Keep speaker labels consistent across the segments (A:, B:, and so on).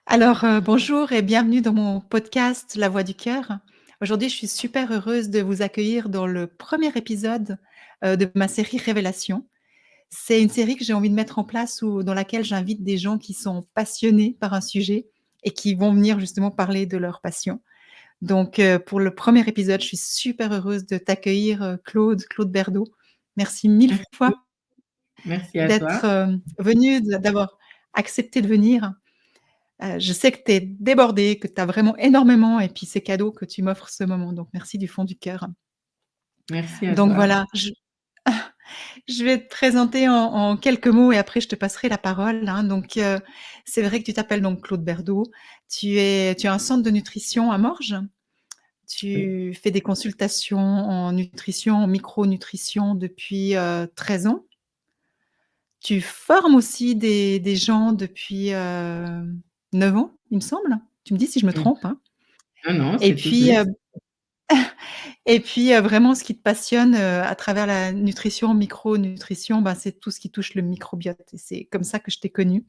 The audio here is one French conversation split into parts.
A: Alors, bonjour et bienvenue dans mon podcast La Voix du cœur. Aujourd'hui, je suis super heureuse de vous accueillir dans le premier épisode, de ma série Révélations. C'est une série que j'ai envie de mettre en place ou dans laquelle j'invite des gens qui sont passionnés par un sujet et qui vont venir justement parler de leur passion. Donc, pour le premier épisode, je suis super heureuse de t'accueillir, Claude Berdo. Merci mille
B: Merci,
A: fois
B: merci à
A: d'être,
B: toi.
A: venu, d'avoir accepté de venir. Je sais que tu es débordée, que tu as vraiment énormément et puis c'est cadeau que tu m'offres ce moment, donc merci du fond du cœur.
B: Merci à
A: Donc
B: toi.
A: voilà, je vais te présenter en quelques mots et après je te passerai la parole, hein. Donc, c'est vrai que tu t'appelles donc Claude Berdo. Tu as un centre de nutrition à Morges.
B: Oui.
A: Tu fais des consultations en nutrition, en micronutrition depuis, 13 ans. Tu formes aussi des gens depuis, 9 ans, il me semble. Tu me dis si je me
B: Mmh.
A: trompe, hein?
B: Non, non,
A: Et
B: c'est tout
A: puis,
B: juste.
A: vraiment ce qui te passionne, à travers la nutrition, micronutrition, ben, c'est tout ce qui touche le microbiote et c'est comme ça que je t'ai connue.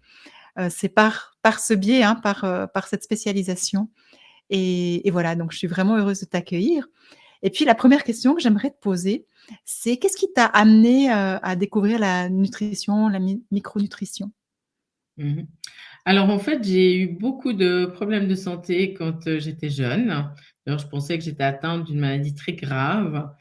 A: C'est par ce biais, hein, par cette spécialisation et voilà, donc je suis vraiment heureuse de t'accueillir et puis la première question que j'aimerais te poser, c'est qu'est-ce qui t'a amenée, à découvrir la nutrition, la micronutrition?
B: Mmh. Alors, en fait, j'ai eu beaucoup de problèmes de santé quand, j'étais jeune. D'ailleurs, je pensais que j'étais atteinte d'une maladie très grave.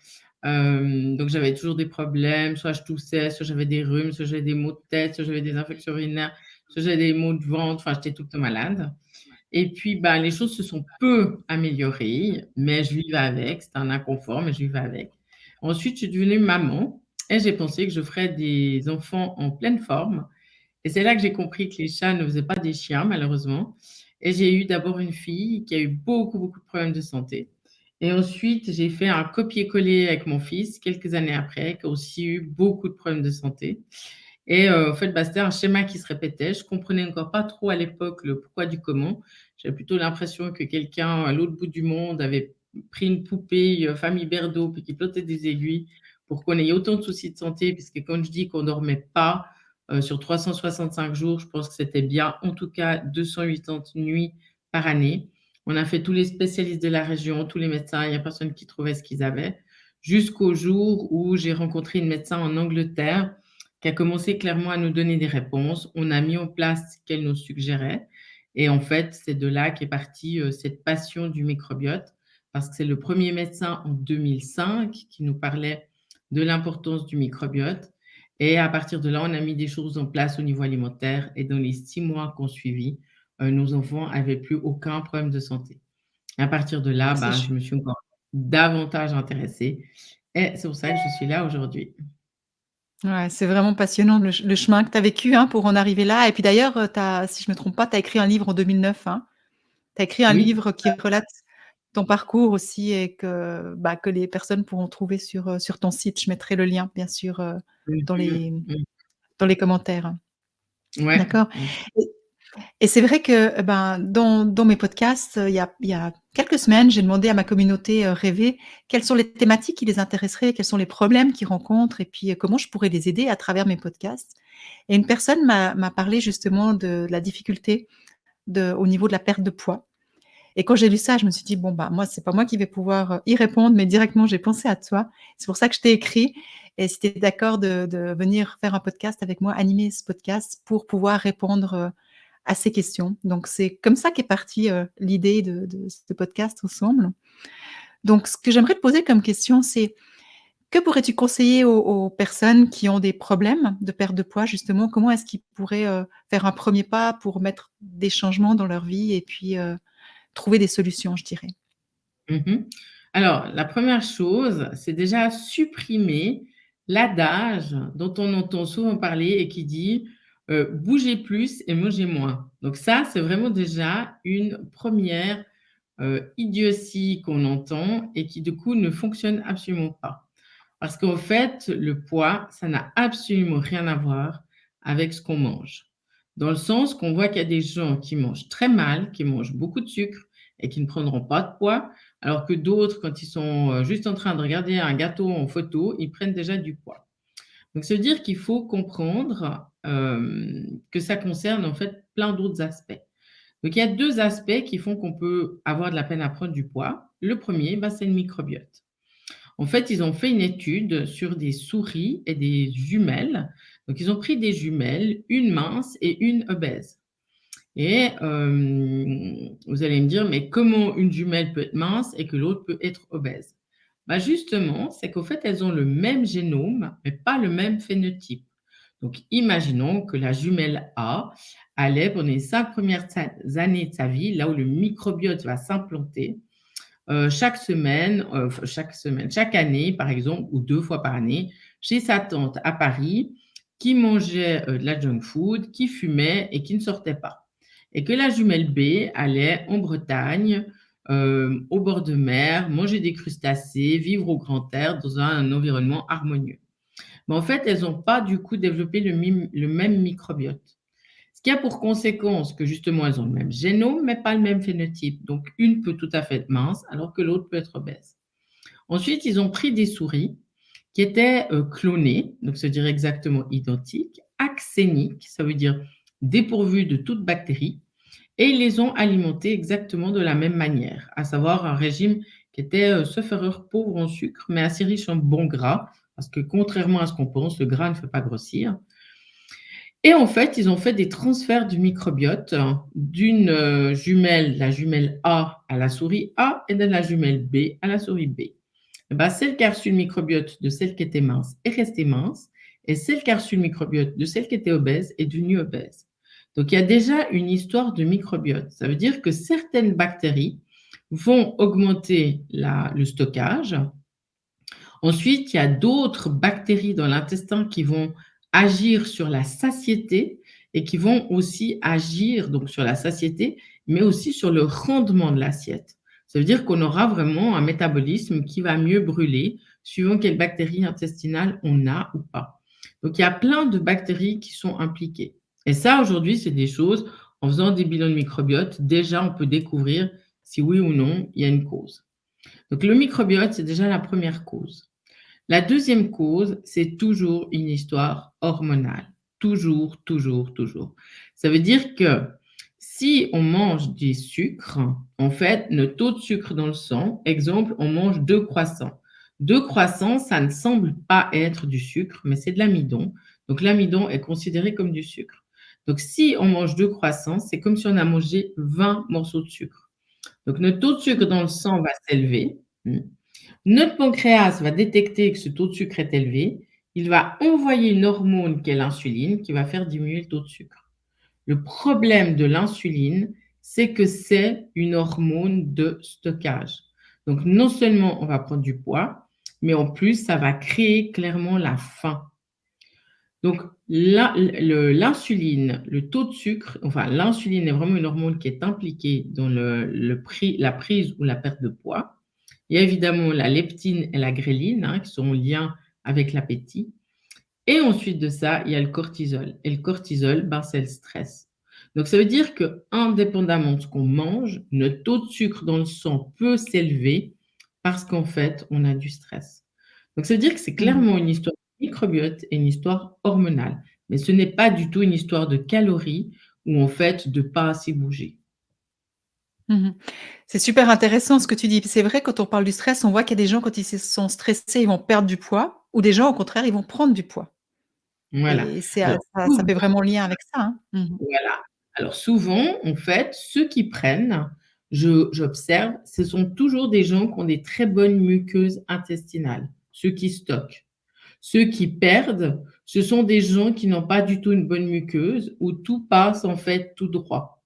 B: Donc j'avais toujours des problèmes, soit je toussais, soit j'avais des rhumes, soit j'avais des maux de tête, soit j'avais des infections urinaires, soit j'avais des maux de ventre, enfin, j'étais tout le temps malade. Et puis, bah, les choses se sont peu améliorées, mais je vivais avec. C'était un inconfort, mais je vivais avec. Ensuite, je suis devenue maman et j'ai pensé que je ferais des enfants en pleine forme. Et c'est là que j'ai compris que les chats ne faisaient pas des chiens, malheureusement. Et j'ai eu d'abord une fille qui a eu beaucoup, beaucoup de problèmes de santé. Et ensuite, j'ai fait un copier-coller avec mon fils quelques années après, qui a aussi eu beaucoup de problèmes de santé. Et en fait, bah, c'était un schéma qui se répétait. Je comprenais encore pas trop à l'époque le pourquoi du comment. J'avais plutôt l'impression que quelqu'un à l'autre bout du monde avait pris une poupée, famille Berdo, puis qui plottait des aiguilles pour qu'on ait autant de soucis de santé. Puisque quand je dis qu'on dormait pas, sur 365 jours, je pense que c'était bien, en tout cas 280 nuits par année. On a fait tous les spécialistes de la région, tous les médecins, il y a personne qui trouvait ce qu'ils avaient. Jusqu'au jour où j'ai rencontré une médecin en Angleterre qui a commencé clairement à nous donner des réponses. On a mis en place ce qu'elle nous suggérait et en fait, c'est de là qu'est partie, cette passion du microbiote parce que c'est le premier médecin en 2005 qui nous parlait de l'importance du microbiote et à partir de là, on a mis des choses en place au niveau alimentaire et dans les 6 mois qu'on suivit, nos enfants avaient plus aucun problème de santé. À partir de là,
A: C'est
B: ben,
A: ch
B: je me suis encore davantage intéressée et c'est pour ça que je suis là aujourd'hui.
A: Ouais, c'est vraiment passionnant le chemin que tu as vécu, hein, pour en arriver là et puis d'ailleurs, tu si je me trompe pas, tu as écrit un livre en 2009, hein? Tu as écrit un
B: Oui,
A: livre qui relate ton parcours aussi et que, bah, que les personnes pourront trouver sur ton site. Je mettrai le lien bien sûr,
B: mmh
A: dans
B: mh,
A: les
B: mmh.
A: dans les commentaires.
B: Ouais,
A: D'accord
B: mmh.
A: et et c'est vrai que, ben, dans mes podcasts, il y a quelques semaines, j'ai demandé à ma communauté, rêvée, quelles sont les thématiques qui les intéresseraient, quels sont les problèmes qu'ils rencontrent et puis, comment je pourrais les aider à travers mes podcasts et une personne m'a parlé justement de la difficulté au niveau de la perte de poids et quand j'ai lu ça, je me suis dit: «Bon, bah, moi, c'est pas moi qui vais pouvoir, y répondre, mais directement, j'ai pensé à toi». C'est pour ça que je t'ai écrit et si tu es d'accord de venir faire un podcast avec moi, animer ce podcast pour pouvoir répondre, à ces questions. Donc c'est comme ça qu'est partie, l'idée de ce podcast ensemble. Donc ce que j'aimerais te poser comme question, c'est que pourrais-tu conseiller aux personnes qui ont des problèmes de perte de poids justement? Comment est-ce qu'ils pourraient, faire un premier pas pour mettre des changements dans leur vie et puis, trouver des solutions, je dirais?
B: Mmh. Alors, la première chose, c'est déjà supprimer l'adage dont on entend souvent parler et qui dit, «Bougez plus et mangez moins». Donc ça, c'est vraiment déjà une première idiotie qu'on entend et qui, du coup, ne fonctionne absolument pas. Parce qu'en fait, le poids, ça n'a absolument rien à voir avec ce qu'on mange. Dans le sens qu'on voit qu'il y a des gens qui mangent très mal, qui mangent beaucoup de sucre et qui ne prendront pas de poids, alors que d'autres, quand ils sont, juste en train de regarder un gâteau en photo, ils prennent déjà du poids. Donc ça veut dire qu'il faut comprendre, que ça concerne en fait plein d'autres aspects. Donc il y a 2 aspects qui font qu'on peut avoir de la peine à prendre du poids. Le premier, c'est le microbiote. En fait, ils ont fait une étude sur des souris et des jumelles. Donc ils ont pris des jumelles, une mince et une obèse. Et vous allez me dire: «Mais comment une jumelle peut être mince et que l'autre peut être obèse?» Justement, c'est qu'au fait, elles ont le même génome, mais pas le même phénotype. Donc imaginons que la jumelle A allait pendant les 5 premières années de sa vie, là où le microbiote va s'implanter, chaque année, par exemple, ou 2 fois par année, chez sa tante à Paris, qui mangeait, de la junk food, qui fumait et qui ne sortait pas. Et que la jumelle B allait en Bretagne, au bord de mer, manger des crustacés, vivre au grand air dans un environnement harmonieux. Mais en fait, elles n'ont pas du coup développé le même microbiote. Ce qui a pour conséquence que justement, elles ont le même génome, mais pas le même phénotype. Donc, une peut tout à fait être mince, alors que l'autre peut être obèse. Ensuite, ils ont pris des souris qui étaient clonées, donc c'est-à-dire exactement identiques, axéniques, ça veut dire dépourvues de toute bactérie, et ils les ont alimentées exactement de la même manière, à savoir un régime qui était, sauf erreur, pauvre en sucre, mais assez riche en bons gras, parce que contrairement à ce qu'on pense, le gras ne fait pas grossir. Et en fait, ils ont fait des transferts du microbiote d'une jumelle, la jumelle A à la souris A et de la jumelle B à la souris B. Celle qui a reçu le microbiote de celle qui était mince est restée mince et celle qui a reçu le microbiote de celle qui était obèse est devenue obèse. Donc il y a déjà une histoire de microbiote. Ça veut dire que certaines bactéries vont augmenter le stockage. Ensuite, il y a d'autres bactéries dans l'intestin qui vont agir sur la satiété et qui vont aussi agir donc sur la satiété, mais aussi sur le rendement de l'assiette. Ça veut dire qu'on aura vraiment un métabolisme qui va mieux brûler suivant quelles bactéries intestinales on a ou pas. Donc il y a plein de bactéries qui sont impliquées. Et ça, aujourd'hui, c'est des choses, en faisant des bilans de microbiote, déjà on peut découvrir si oui ou non il y a une cause. Donc le microbiote, c'est déjà la première cause. La deuxième cause, c'est toujours une histoire hormonale. Toujours, toujours, toujours. Ça veut dire que si on mange des sucres, en fait, notre taux de sucre dans le sang, exemple, on mange 2 croissants. 2 croissants, ça ne semble pas être du sucre, mais c'est de l'amidon. Donc l'amidon est considéré comme du sucre. Donc si on mange 2 croissants, c'est comme si on a mangé 20 morceaux de sucre. Donc notre taux de sucre dans le sang va s'élever. Notre pancréas va détecter que ce taux de sucre est élevé. Il va envoyer une hormone qui est l'insuline, qui va faire diminuer le taux de sucre. Le problème de l'insuline, c'est que c'est une hormone de stockage. Donc, non seulement on va prendre du poids, mais en plus, ça va créer clairement la faim. Donc, l'insuline, le taux de sucre, enfin, l'insuline est vraiment une hormone qui est impliquée dans la prise ou la perte de poids. Il y a évidemment la leptine et la gréline, qui sont en lien avec l'appétit. Et ensuite de ça, il y a le cortisol. Et le cortisol, c'est le stress. Donc, ça veut dire qu'indépendamment de ce qu'on mange, notre taux de sucre dans le sang peut s'élever parce qu'en fait, on a du stress. Donc, ça veut dire que c'est
A: Mmh.
B: clairement une histoire de microbiote et une histoire hormonale. Mais ce n'est pas du tout une histoire de calories ou en fait de pas assez bouger.
A: Mmh. C'est super intéressant ce que tu dis. C'est vrai, quand on parle du stress, on voit qu'il y a des gens, quand ils se sont stressés, ils vont perdre du poids, ou des gens, au contraire, ils vont prendre du poids,
B: Voilà.
A: et c'est,
B: Alors,
A: ça fait vraiment lien avec ça, hein. Mmh.
B: voilà. Alors souvent, en fait, ceux qui prennent, j'observe, ce sont toujours des gens qui ont des très bonnes muqueuses intestinales, ceux qui stockent. Ceux qui perdent, ce sont des gens qui n'ont pas du tout une bonne muqueuse, où tout passe en fait tout droit.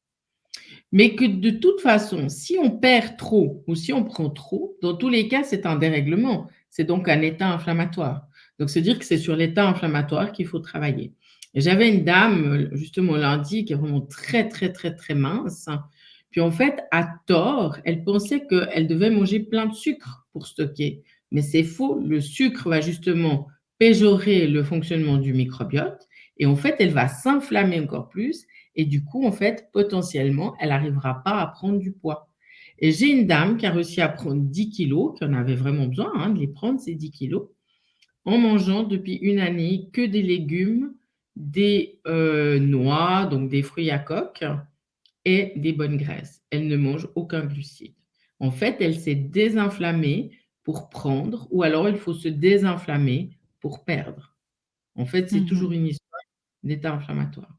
B: Mais que de toute façon, si on perd trop ou si on prend trop, dans tous les cas, c'est un dérèglement. C'est donc un état inflammatoire. Donc, c'est dire que c'est sur l'état inflammatoire qu'il faut travailler. Et j'avais une dame, justement lundi, qui est vraiment très, très, très, très mince. Puis en fait, à tort, elle pensait qu'elle devait manger plein de sucre pour stocker. Mais c'est faux. Le sucre va justement péjorer le fonctionnement du microbiote. Et en fait, elle va s'inflammer encore plus et du coup, en fait, potentiellement, elle n'arrivera pas à prendre du poids. Et j'ai une dame qui a réussi à prendre 10 kilos, qui en avait vraiment besoin, de les prendre, ces 10 kilos, en mangeant depuis une année que des légumes, des noix, donc des fruits à coque, et des bonnes graisses. Elle ne mange aucun glucide. En fait, elle s'est désinflammée pour prendre ou alors il faut se désinflammer pour perdre. En fait, c'est
A: Mmh.
B: toujours une histoire d'état inflammatoire.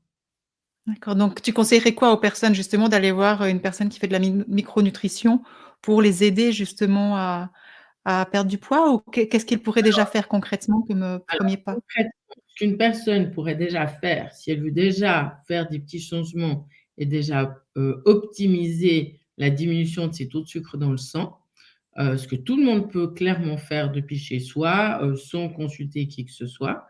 A: D'accord, donc tu conseillerais quoi aux personnes justement d'aller voir, une personne qui fait de la micronutrition pour les aider justement à perdre du poids ou qu'est-ce qu'ils pourraient déjà faire concrètement comme,
B: Alors
A: 1er pas?
B: concrètement, ce qu'une personne pourrait déjà faire, si elle veut déjà faire des petits changements et déjà, optimiser la diminution de ses taux de sucre dans le sang, ce que tout le monde peut clairement faire depuis chez soi, sans consulter qui que ce soit,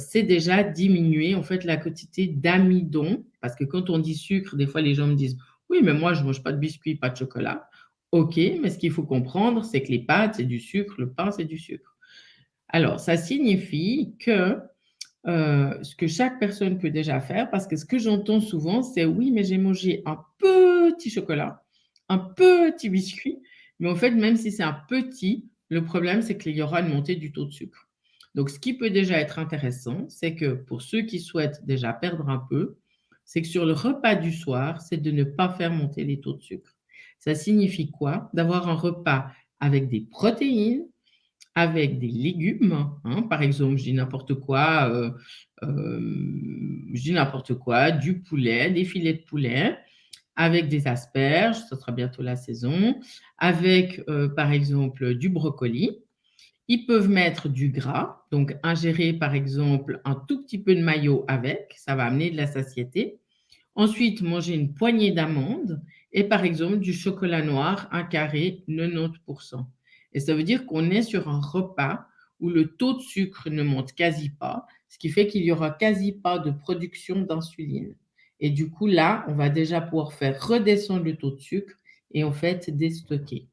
B: c'est déjà diminuer en fait la quantité d'amidon. Parce que quand on dit sucre, des fois les gens me disent: «Oui, mais moi je mange pas de biscuits, pas de chocolat». OK, mais ce qu'il faut comprendre, c'est que les pâtes, c'est du sucre, le pain, c'est du sucre. Alors ça signifie que, ce que chaque personne peut déjà faire, parce que ce que j'entends souvent, c'est: «Oui, mais j'ai mangé un petit chocolat, un petit biscuit», mais en fait, même si c'est un petit, le problème, c'est qu'il y aura une montée du taux de sucre. Donc ce qui peut déjà être intéressant, c'est que pour ceux qui souhaitent déjà perdre un peu, c'est que sur le repas du soir, c'est de ne pas faire monter les taux de sucre. Ça signifie quoi? D'avoir un repas avec des protéines, avec des légumes, hein, par exemple, je dis n'importe quoi, je dis n'importe quoi, du poulet, des filets de poulet, avec des asperges, ça sera bientôt la saison, avec, par exemple, du brocoli. Ils peuvent mettre du gras, donc ingérer, par exemple, un tout petit peu de mayo avec, ça va amener de la satiété. Ensuite, manger une poignée d'amandes et par exemple du chocolat noir, un carré, 90%. Et ça veut dire qu'on est sur un repas où le taux de sucre ne monte quasi pas, ce qui fait qu'il y aura quasi pas de production d'insuline. Et du coup, là, on va déjà pouvoir faire redescendre le taux de sucre et en fait déstocker.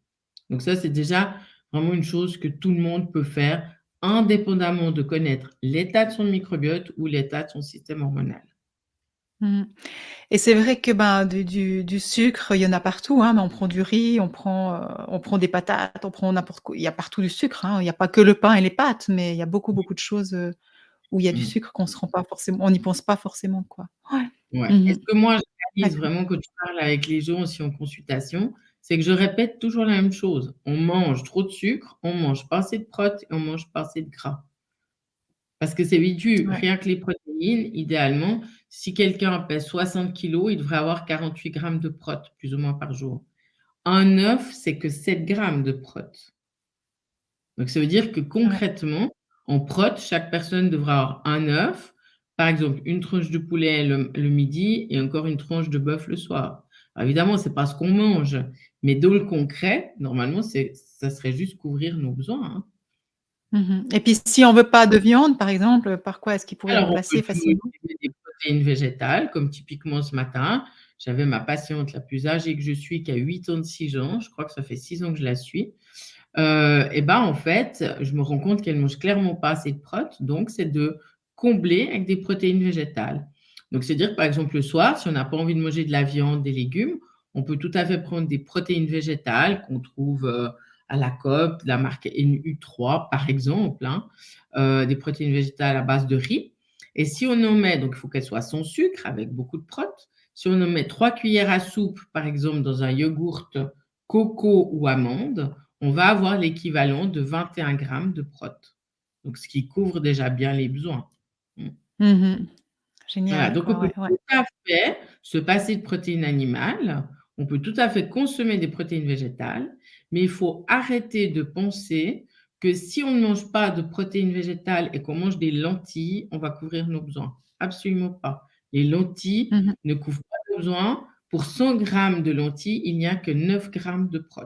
B: Donc ça, c'est déjà vraiment une chose que tout le monde peut faire indépendamment de connaître l'état de son microbiote ou l'état de son système hormonal.
A: Mmh. Et c'est vrai que, ben, du sucre, il y en a partout, hein, mais on prend du riz, on prend des patates, on prend n'importe quoi. Il y a partout du sucre, hein. Il y a pas que le pain et les pâtes, mais il y a beaucoup, beaucoup de choses, où il y a du
B: Mmh.
A: sucre qu'on se rend pas forcément on n'y pense pas forcément, quoi. Ouais.
B: Ouais, et
A: Mmh.
B: ce que moi je réalise
A: D'accord.
B: vraiment quand je parle avec les gens aussi en consultation, c'est que je répète toujours la même chose. On mange trop de sucre, on mange pas assez de protéines et on mange pas assez de gras. Parce que c'est vite
A: Ouais.
B: rien que les protéines, idéalement, si quelqu'un pèse 60 kilogrammes, il devrait avoir 48 grammes de protéines, plus ou moins par jour. Un œuf, c'est que 7 grammes de protéines. Donc ça veut dire que
A: Ouais.
B: concrètement, en prot, chaque personne devra avoir un œuf, par exemple une tranche de poulet le midi et encore une tranche de bœuf le soir. Alors évidemment, c'est pas ce qu'on mange, mais dans le concret, normalement, ça serait juste couvrir nos besoins, hein.
A: Mmh. Et puis si on veut pas de viande, par exemple, par quoi est-ce qu'il pourrait
B: Alors on peut
A: remplacer
B: toujours
A: facilement?
B: utiliser des protéines végétales, comme typiquement ce matin, j'avais ma patiente la plus âgée que je suis qui a 86 ans, je crois que ça fait 6 ans que je la suis. Et ben, en fait, je me rends compte qu'elle mange clairement pas assez de protes, donc c'est de combler avec des protéines végétales. Donc c'est-à-dire, par exemple, le soir, si on n'a pas envie de manger de la viande, des légumes, on peut tout à fait prendre des protéines végétales qu'on trouve, à la Coop, de la marque NU3 par exemple, hein, des protéines végétales à base de riz et si on en met donc il faut qu'elles soient sans sucre avec beaucoup de protes. Si on en met 3 cuillères à soupe, par exemple, dans un yogourt coco ou amande, on va avoir l'équivalent de 21 grammes de prot. Donc ce qui couvre déjà bien les besoins. Mmh.
A: Mmh.
B: Voilà,
A: Génial,
B: donc on
A: quoi,
B: peut
A: ouais, ouais.
B: tout à fait se passer de protéines animales, on peut tout à fait consommer des protéines végétales, mais il faut arrêter de penser que si on ne mange pas de protéines végétales et qu'on mange des lentilles, on va couvrir nos besoins. Absolument pas. Les lentilles
A: Mmh.
B: ne couvrent pas nos besoins. Pour 100 grammes de lentilles, il n'y a que 9 grammes de prot.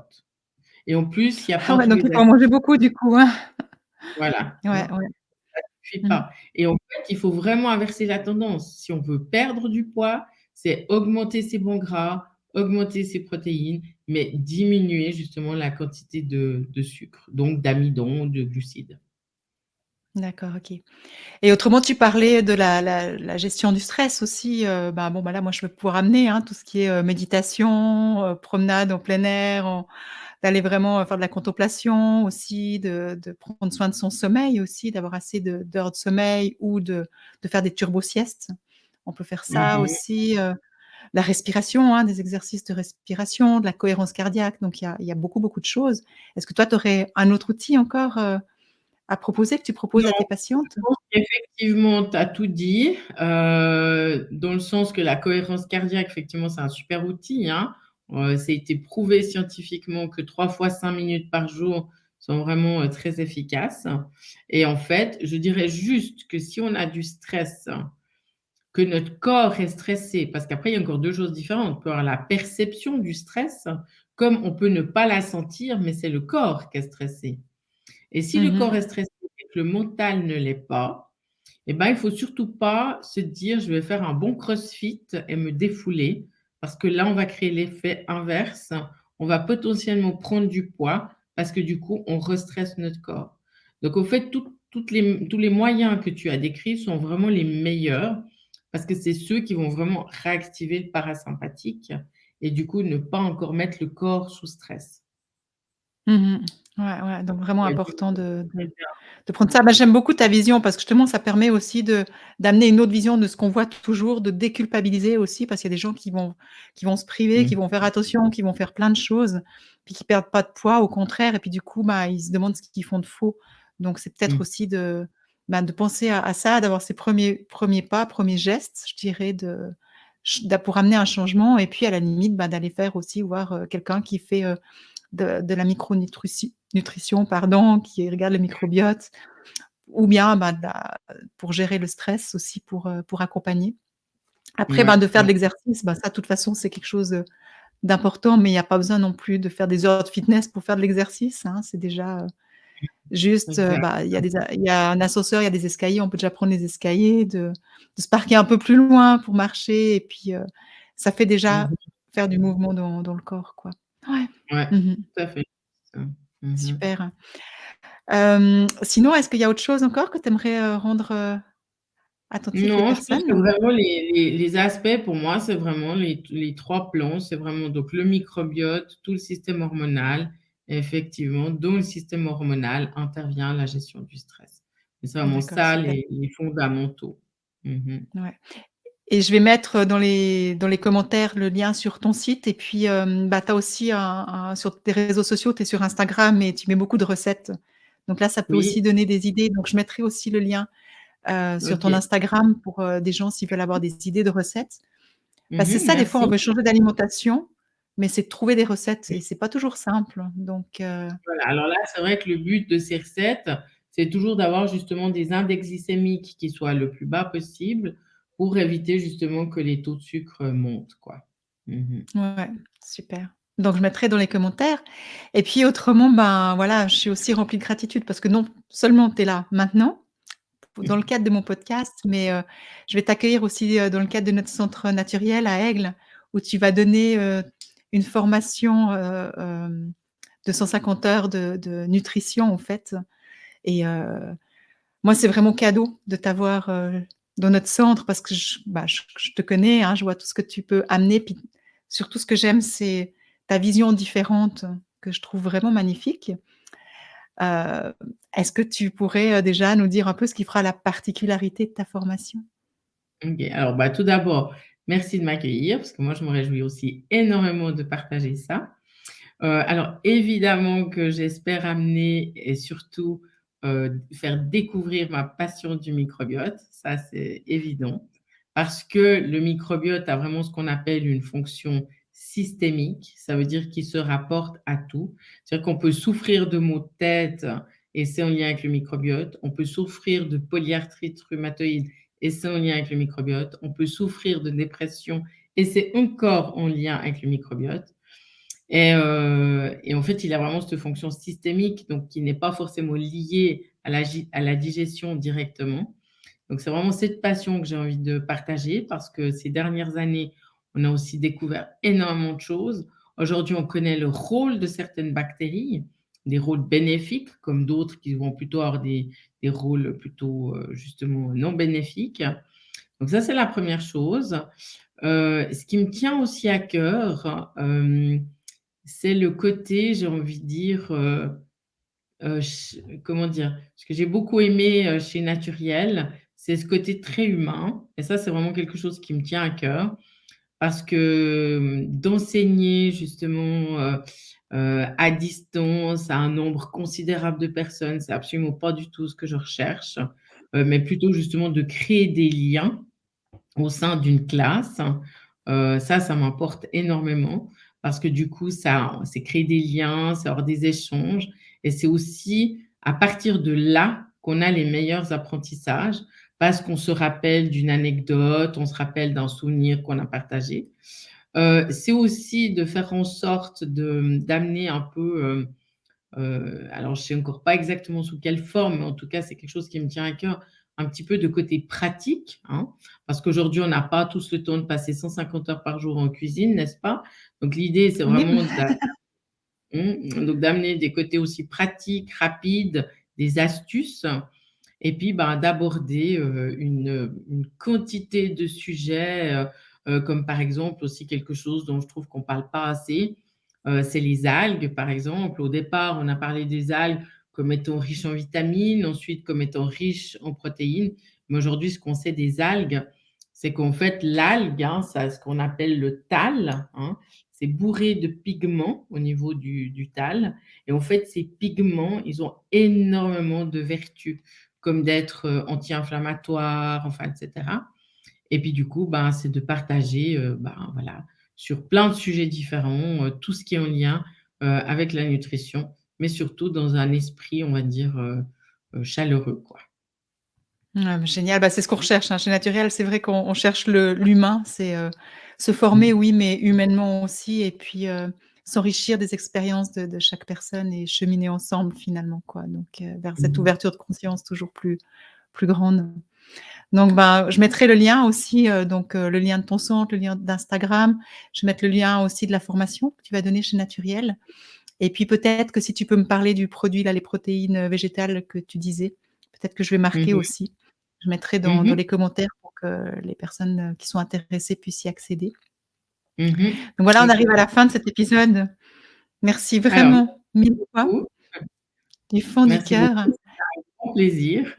B: Et en plus, il y a
A: Ah
B: pas
A: ouais,
B: tous
A: donc
B: les
A: il faut en
B: acides,
A: manger beaucoup du coup, hein?
B: voilà,
A: Ouais,
B: hein,
A: ouais.
B: ça suffit
A: Mmh.
B: pas. Et en fait, il faut vraiment inverser la tendance. Si on veut perdre du poids, c'est augmenter ses bons gras, augmenter ses protéines, mais diminuer justement la quantité de sucre, donc d'amidon, de glucides.
A: D'accord, OK. Et autrement, tu parlais de la gestion du stress aussi, bah, bon, bah, là, moi, je vais pouvoir amener, hein, tout ce qui est, méditation, promenade en plein air, d'aller vraiment, faire de la contemplation aussi, de prendre soin de son sommeil aussi, d'avoir assez d'heures de sommeil ou de faire des turbo siestes. On peut faire
B: Mmh
A: ça
B: mh.
A: aussi, la respiration, hein, des exercices de respiration, de la cohérence cardiaque, donc il y a beaucoup, beaucoup de choses. Est-ce que toi, tu aurais un autre outil encore, à proposer, que tu proposes à
B: Non,
A: tes
B: je
A: patientes?
B: pense qu'effectivement, tu as tout dit, dans le sens que la cohérence cardiaque, effectivement, c'est un super outil, hein. Ça a été prouvé scientifiquement que 3 fois 5 minutes par jour sont vraiment, très efficaces et en fait, je dirais juste que si on a du stress, que notre corps est stressé, parce qu'après il y a encore 2 choses différentes. On peut avoir la perception du stress, comme on peut ne pas la sentir, mais c'est le corps qui est stressé et si le corps
A: Mmh.
B: est stressé et que le mental ne l'est pas, et ben, il faut surtout pas se dire: «Je vais faire un bon crossfit et me défouler», parce que là, on va créer l'effet inverse. On va potentiellement prendre du poids parce que du coup, on restresse notre corps. Donc au fait, tous les moyens que tu as décrits sont vraiment les meilleurs parce que c'est ceux qui vont vraiment réactiver le parasympathique et du coup, ne pas encore mettre le corps sous stress.
A: Mmh. Ouais, ouais, donc vraiment
B: Ouais,
A: important
B: dis-moi.
A: de prendre ça. Bah, j'aime beaucoup ta vision parce que justement ça permet aussi de d'amener une autre vision de ce qu'on voit toujours, de déculpabiliser aussi parce qu'il y a des gens qui vont se priver,
B: Mmh
A: qui vont faire attention, qui vont faire plein de choses, puis qui perdent pas de poids, au contraire et puis du coup, bah, ils se demandent ce qu'ils font de faux. Donc c'est peut-être
B: mh.
A: aussi de penser à ça, d'avoir ces premiers pas, premiers gestes, je dirais pour amener un changement et puis à la limite, bah, d'aller faire aussi voir, quelqu'un qui fait, de la nutrition, pardon, qui regarde le microbiote ou bien, bah, pour gérer le stress aussi pour accompagner. Après, ben,
B: Ouais,
A: de faire de
B: ouais.
A: l'exercice, bah, ça de toute façon, c'est quelque chose, d'important, mais il y a pas besoin non plus de faire des heures de fitness pour faire de l'exercice, hein. C'est déjà, juste,
B: Exact.
A: bah, il y a un ascenseur, il y a des escaliers, on peut déjà prendre les escaliers, de se parquer un peu plus loin pour marcher et puis, ça fait déjà
B: Mmh.
A: faire du mouvement dans le corps, quoi. Ouais.
B: Ouais,
A: Mmh.
B: tout à fait, c'est ça. Mmh.
A: Super. Sinon, est-ce qu'il y a autre chose encore que tu aimerais, rendre, attentif les
B: Non, je pense que
A: personnes?
B: vraiment les aspects pour moi, c'est vraiment les 3 plans. C'est vraiment donc le microbiote, tout le système hormonal et effectivement, dans le système hormonal intervient la gestion du stress. Et c'est vraiment
A: D'accord,
B: ça
A: super,
B: les fondamentaux. Mmh.
A: ouais et je vais mettre, dans les commentaires le lien sur ton site et puis, bah, tu as aussi sur tes réseaux sociaux, tu es sur Instagram et tu mets beaucoup de recettes. Donc là, ça peut aussi
B: Oui,
A: donner des idées. Donc je mettrai aussi le lien, sur ton
B: OK.
A: Instagram pour, des gens s'ils veulent avoir des idées de recettes. Parce que c'est ça, des fois, on
B: Merci.
A: veut changer d'alimentation, mais c'est de trouver des recettes et c'est pas toujours simple. Donc
B: Voilà, alors là, c'est vrai que le but de ces recettes, c'est toujours d'avoir justement des index glycémiques qui soient le plus bas possible pour éviter justement que les taux de sucre montent, quoi. Mmh.
A: ouais, super. Donc je mettrai dans les commentaires et puis autrement, ben, voilà, je suis aussi remplie de gratitude parce que non seulement tu es là maintenant, dans le cadre de mon podcast, mais je vais t'accueillir aussi, dans le cadre de notre centre naturel à Aigle, où tu vas donner, une formation, de 150 heures de nutrition, en fait et moi, c'est vraiment cadeau de t'avoir, dans notre centre parce que je te connais, hein, je vois tout ce que tu peux amener, puis surtout ce que j'aime, c'est ta vision différente que je trouve vraiment magnifique. Heu, Est-ce que tu pourrais, déjà nous dire un peu ce qui fera la particularité de ta formation?
B: OK. Alors, bah, tout d'abord, merci de m'accueillir parce que moi, je me réjouis aussi énormément de partager ça. Alors évidemment que j'espère amener et surtout, faire découvrir ma passion du microbiote, ça c'est évident. Parce que le microbiote a vraiment ce qu'on appelle une fonction systémique, ça veut dire qu'il se rapporte à tout. C'est-à-dire qu'on peut souffrir de maux de tête et c'est en lien avec le microbiote. On peut souffrir de polyarthrite rhumatoïde et c'est en lien avec le microbiote. On peut souffrir de dépression et c'est encore en lien avec le microbiote. Et en fait, il a vraiment cette fonction systémique, donc qui n'est pas forcément liée à la digestion directement. Donc c'est vraiment cette passion que j'ai envie de partager parce que ces dernières années, on a aussi découvert énormément de choses. Aujourd'hui, on connaît le rôle de certaines bactéries, des rôles bénéfiques comme d'autres qui vont plutôt avoir des rôles plutôt, justement non bénéfiques. Donc ça, c'est la première chose. Ce qui me tient aussi à cœur, c'est le côté, j'ai envie de dire, ch comment dire? Ce que j'ai beaucoup aimé, chez Naturiel, c'est ce côté très humain et ça, c'est vraiment quelque chose qui me tient à cœur. parce que, d'enseigner justement, à distance à un nombre considérable de personnes, c'est absolument pas du tout ce que je recherche, mais plutôt justement de créer des liens au sein d'une classe. Ça m'importe énormément parce que du coup, ça c'est créer des liens, c'est avoir des échanges et c'est aussi à partir de là qu'on a les meilleurs apprentissages parce qu'on se rappelle d'une anecdote, on se rappelle d'un souvenir qu'on a partagé. C'est aussi de faire en sorte d'amener un peu, alors je sais encore pas exactement sous quelle forme, mais en tout cas, c'est quelque chose qui me tient à cœur, un petit peu de côté pratique, hein, parce qu'aujourd'hui, on n'a pas tous le temps de passer 150 heures par jour en cuisine, n'est-ce pas? Donc l'idée, c'est
A: Oui,
B: vraiment donc d'amener des côtés aussi pratiques, rapides, des astuces et puis, ben, d'aborder, une quantité de sujets, comme par exemple aussi quelque chose dont je trouve qu'on parle pas assez, c'est les algues, par exemple. Au départ, on a parlé des algues comme étant riches en vitamines, ensuite comme étant riches en protéines. Mais aujourd'hui, ce qu'on sait des algues, c'est qu'en fait, l'algue, hein, ça a ce qu'on appelle le tal, hein, c'est bourré de pigments au niveau du tal et en fait, ces pigments, ils ont énormément de vertus comme d'être, anti-inflammatoire, enfin et cetera et puis du coup, ben, c'est de partager, ben, voilà, sur plein de sujets différents, tout ce qui est en lien, avec la nutrition, mais surtout dans un esprit, on va dire, chaleureux, quoi.
A: ouais, mais génial, bah, c'est ce qu'on recherche, hein, chez Naturel. C'est vrai qu'on cherche l'humain, c'est, se former,
B: Mmh.
A: oui, mais humainement aussi et puis, s'enrichir des expériences de chaque personne et cheminer ensemble finalement, quoi, donc vers cette
B: Mmh.
A: ouverture de conscience toujours plus grande. Donc ben, je mettrai le lien aussi, donc le lien de ton centre, le lien d'Instagram. Je vais mettre le lien aussi de la formation que tu vas donner chez Naturel et puis peut-être que si tu peux me parler du produit là, les protéines, végétales que tu disais, peut-être que je vais marquer
B: Mmh.
A: aussi. Je mettrai dans
B: Mmh.
A: les commentaires pour que les personnes, qui sont intéressées puissent y accéder.
B: Mmh.
A: Donc voilà, on
B: OK.
A: arrive à la fin de cet épisode. Merci
B: Alors,
A: vraiment 1000 fois
B: beaucoup.
A: du fond du
B: Merci beaucoup,
A: cœur.
B: c'était un grand plaisir.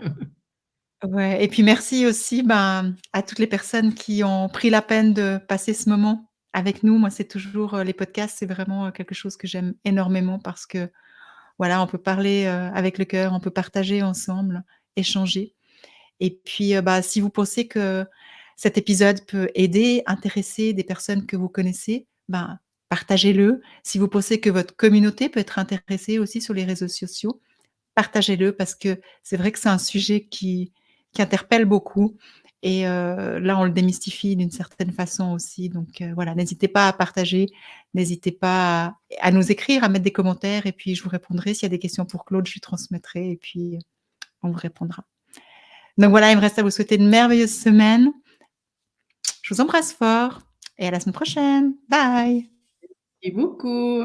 A: Ouais et puis merci aussi, ben, à toutes les personnes qui ont pris la peine de passer ce moment avec nous. Moi, c'est toujours, les podcasts, c'est vraiment, quelque chose que j'aime énormément parce que, voilà, on peut parler, avec le cœur, on peut partager ensemble, échanger et puis, bah, si vous pensez que cet épisode peut aider, intéresser des personnes que vous connaissez, ben, partagez-le. Si vous pensez que votre communauté peut être intéressée aussi sur les réseaux sociaux, partagez-le parce que c'est vrai que c'est un sujet qui interpelle beaucoup et là, on le démystifie d'une certaine façon aussi donc voilà, n'hésitez pas à partager, n'hésitez pas à nous écrire, à mettre des commentaires et puis je vous répondrai. S'il y a des questions pour Claude, je lui transmettrai et puis on vous répondra. Donc voilà, il me reste à vous souhaiter une merveilleuse semaine. Je vous embrasse fort et à la semaine prochaine. Bye.
B: Merci beaucoup.